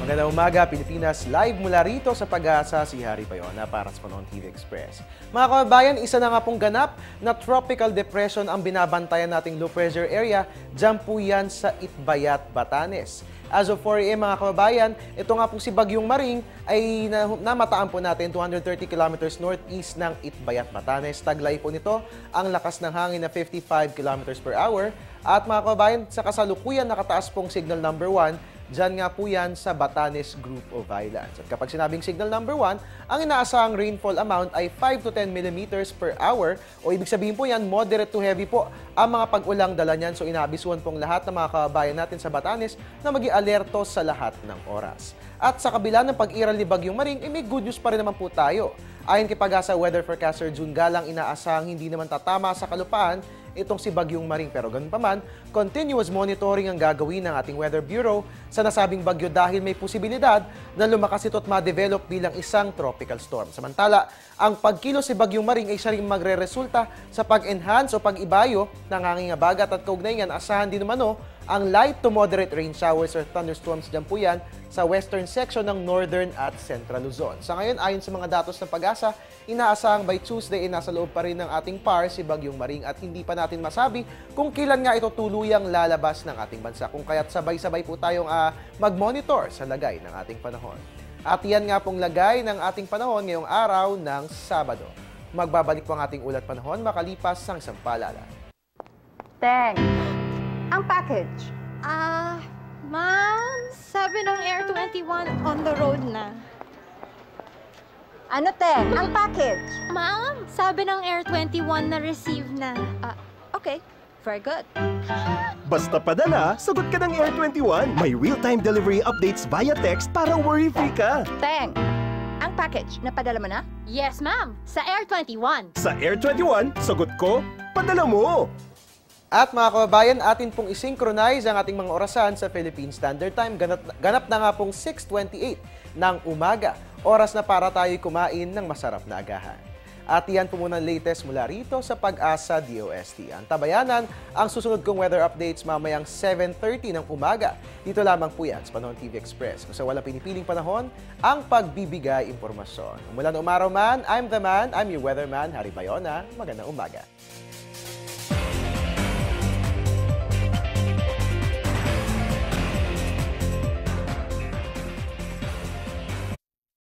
Magandang umaga, Pilipinas. Live mula rito sa Pag-asa, si Harry Bayona para sa Panahon TV Express. Mga kababayan, isa na nga pong ganap na tropical depression ang binabantayan nating low pressure area. Diyan po yan sa Itbayat, Batanes. As of 4 AM mga kababayan, ito nga po si Bagyong Maring ay namataan po natin 230 kilometers northeast ng Itbayat, Batanes. Taglay po nito ang lakas ng hangin na 55 kilometers per hour. At mga kababayan, sa kasalukuyan nakataas pong signal number 1, diyan nga po yan sa Batanes Group of Islands. At kapag sinabing signal number 1, ang inaasahang rainfall amount ay 5 to 10 millimeters per hour o ibig sabihin po yan, moderate to heavy po ang mga pag-ulang dala niyan. So inaabisuhan pong lahat ng mga kababayan natin sa Batanes na maging alerto sa lahat ng oras. At sa kabila ng pag-iral ni Bagyong Maring, may good news pa rin naman po tayo. Ayon kay Pag-asa weather forecaster June Galang, inaasahang hindi naman tatama sa kalupaan itong si Bagyong Maring. Pero ganun pa man, continuous monitoring ang gagawin ng ating Weather Bureau sa nasabing bagyo dahil may posibilidad na lumakas ito at ma-develop bilang isang tropical storm. Samantala, ang pagkilos si Bagyong Maring ay siya rin magre-resulta sa pag-enhance o pag-ibayo ng hanging habagat at kaugnay yan, asahan din naman ang light to moderate rain showers or thunderstorms dyan po yan sa western section ng northern at central Luzon. Sa ngayon, ayon sa mga datos ng Pag-asa, inaasahang by Tuesday ay nasa loob pa rin ng ating PAR si Bagyong Maring at hindi pa natin masabi kung kailan nga ito tuluyang lalabas ng ating bansa. Kung kaya't sabay-sabay po tayong mag-monitor sa lagay ng ating panahon. At yan nga pong lagay ng ating panahon ngayong araw ng Sabado. Magbabalik po ang ating ulat panahon makalipas ng isang paalala. Teng, ang package. Ma'am, sabi ng Air 21 on the road na. Ano, Teng? Ang package. Ma'am, sabi ng Air 21 na receive na. Okay, very good. Basta padala, sagot ka ng Air 21. May real-time delivery updates via text para worry-free ka. Teng, ang package, napadala mo na? Yes, ma'am, sa Air 21. Sa Air 21, sagot ko, padala mo. At mga kababayan, atin pong isynchronize ang ating mga orasan sa Philippine Standard Time. Ganap na nga pong 6:28 ng umaga. Oras na para tayo kumain ng masarap na agahan. At yan po muna ang latest mula rito sa Pag-asa DOST. Ang tabayanan, ang susunod kong weather updates mamayang 7:30 ng umaga. Dito lamang po yan sa Panahon TV Express. Kung sa walang pinipiling panahon, ang pagbibigay impormasyon. Mula noong umaraw man, I'm the man, I'm your weatherman, Harry Bayona. Magandang umaga.